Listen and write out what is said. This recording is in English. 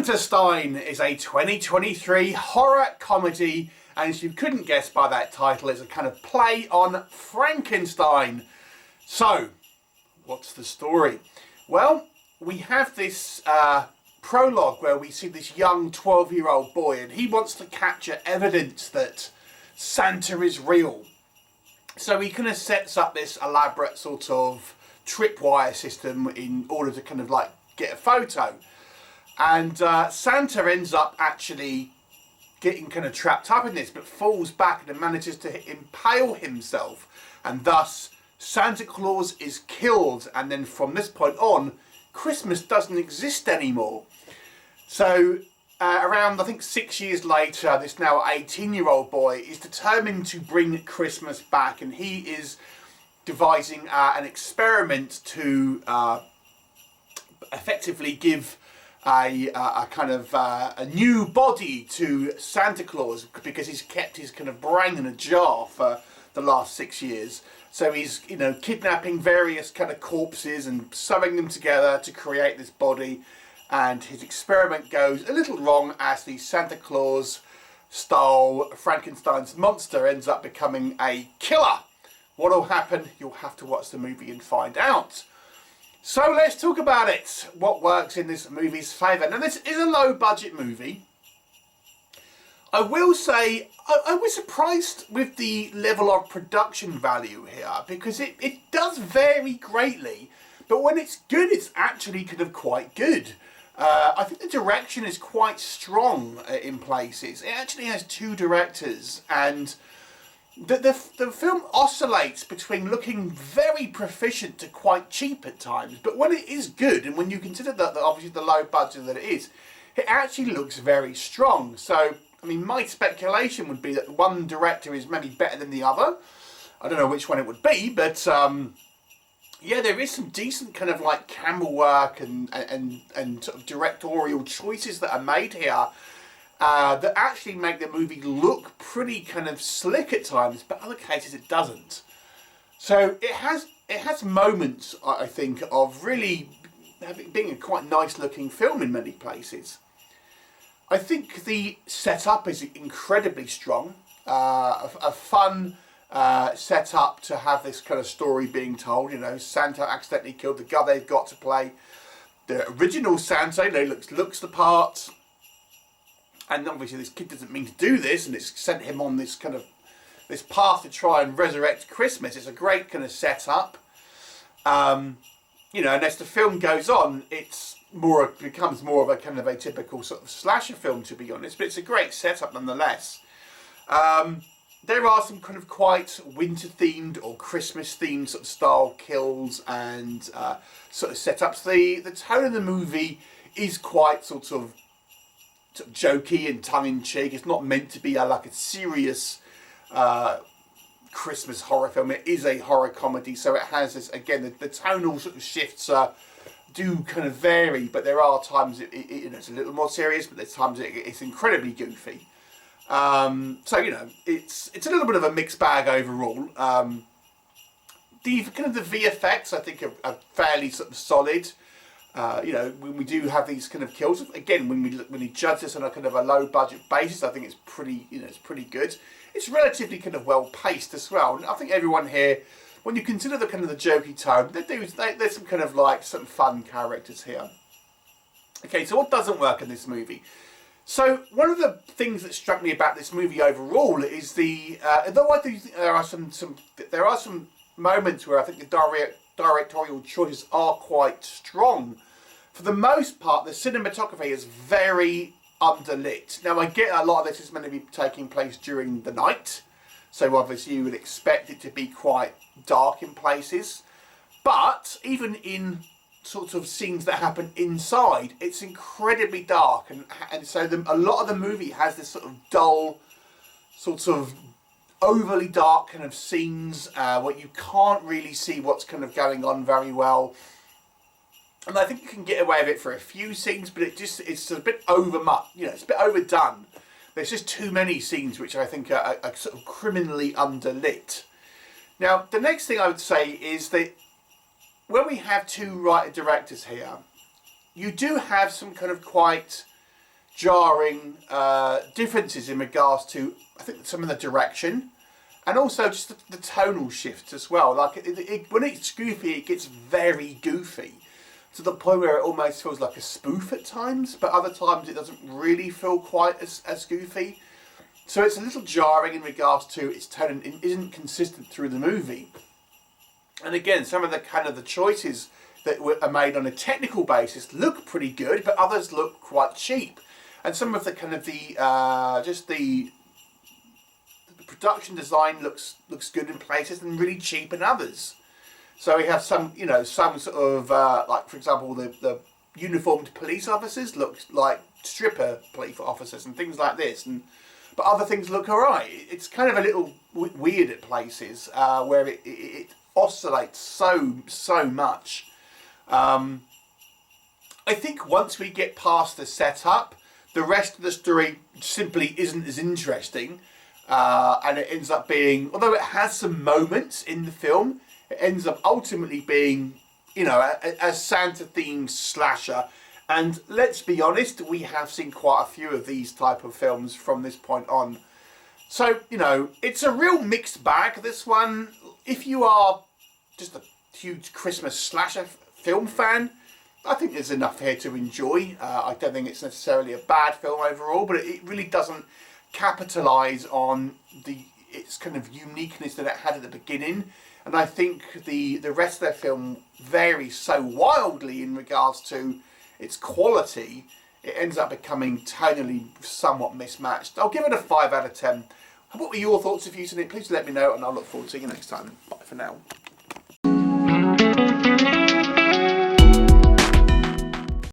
SANTASTEIN is a 2023 horror comedy, and as you couldn't guess by that title, it's a kind of play on Frankenstein. So, what's the story? Well, we have this prologue where we see this young 12-year-old boy, and he wants to capture evidence that Santa is real. So he kind of sets up this elaborate sort of tripwire system in order to kind of like get a photo. And Santa ends up actually getting kind of trapped up in this, but falls back and manages to impale himself. And thus, Santa Claus is killed. And then from this point on, Christmas doesn't exist anymore. So around, I think 6 years later, this now 18-year-old boy is determined to bring Christmas back. And he is devising an experiment to effectively give a kind of a new body to Santa Claus, because he's kept his kind of brain in a jar for the last 6 years. So he's, you know, kidnapping various kind of corpses and sewing them together to create this body. And his experiment goes a little wrong as the Santa Claus style Frankenstein's monster ends up becoming a killer. What'll happen? You'll have to watch the movie and find out. So let's talk about it. What works in this movie's favour? Now, this is a low-budget movie. I will say I was surprised with the level of production value here, because it does vary greatly. But when it's good, it's actually kind of quite good. I think the direction is quite strong in places. It actually has two directors, and the film oscillates between looking very proficient to quite cheap at times, but when it is good, and when you consider that obviously the low budget that it is, it actually looks very strong. So, I mean, my speculation would be that one director is maybe better than the other. I don't know which one it would be, but yeah, there is some decent kind of like camera work and sort of directorial choices that are made here. That actually make the movie look pretty kind of slick at times, but other cases it doesn't. So it has moments, I think, of really being a quite nice looking film in many places. I think the setup is incredibly strong. A fun setup to have this kind of story being told. You know, Santa accidentally killed the guy they've got to play. The original Santa, you know, looks the part. And obviously this kid doesn't mean to do this, and it's sent him on this kind of this path to try and resurrect Christmas. It's a great kind of setup. You know, and as the film goes on, becomes more of a kind of a typical sort of slasher film, to be honest. But it's a great setup nonetheless. There are some kind of quite winter-themed or Christmas-themed sort of style kills and sort of setups. The tone of the movie is quite sort of jokey and tongue-in-cheek. It's not meant to be like a serious Christmas horror film. It is a horror comedy, so it has this, again, the tonal sort of shifts do kind of vary, but there are times you know, it's a little more serious, but there's times it's incredibly goofy. So, you know, it's a little bit of a mixed bag overall. The kind of the VFX, I think, are fairly sort of solid. You know, when we do have these kind of kills, again, when we judge this on a kind of a low budget basis, I think it's pretty, you know, it's pretty good. It's relatively kind of well paced as well. And I think everyone here, when you consider the kind of the jokey tone, there's some kind of like some fun characters here. Okay, so what doesn't work in this movie? So one of the things that struck me about this movie overall is although I do think there are some moments where I think the directorial choices are quite strong. For the most part, the cinematography is very underlit. Now, I get a lot of this is meant to be taking place during the night, so obviously you would expect it to be quite dark in places. But even in sort of scenes that happen inside, it's incredibly dark, and so a lot of the movie has this sort of dull, sort of overly dark kind of scenes where you can't really see what's kind of going on very well. And I think you can get away with it for a few scenes, but it's a bit you know, it's a bit overdone. There's just too many scenes which I think are sort of criminally underlit. Now, the next thing I would say is that when we have two writer-directors here, you do have some kind of quite jarring differences in regards to, I think, some of the direction, and also just the tonal shifts as well. Like when it's goofy, it gets very goofy, to the point where it almost feels like a spoof at times, but other times it doesn't really feel quite as goofy. So it's a little jarring in regards to its tone, and it isn't consistent through the movie. And again, some of the kind of the choices that are made on a technical basis look pretty good, but others look quite cheap. And some of the kind of the production design looks good in places and really cheap in others. So we have some, you know, some sort of like, for example, the uniformed police officers look like stripper police officers and things like this, but other things look alright. It's kind of a little weird at places where it oscillates so much. I think once we get past the setup, the rest of the story simply isn't as interesting, and it ends up being, although it has some moments in the film, it ends up ultimately being, you know, a Santa-themed slasher. And let's be honest, we have seen quite a few of these type of films from this point on. So, you know, it's a real mixed bag, this one. If you are just a huge Christmas slasher film fan, I think there's enough here to enjoy. I don't think it's necessarily a bad film overall, but it really doesn't capitalise on its kind of uniqueness that it had at the beginning. And I think the rest of their film varies so wildly in regards to its quality, it ends up becoming tonally somewhat mismatched. I'll give it a 5 out of 10. What were your thoughts if you've seen it? Please let me know, and I'll look forward to seeing you next time. Bye for now.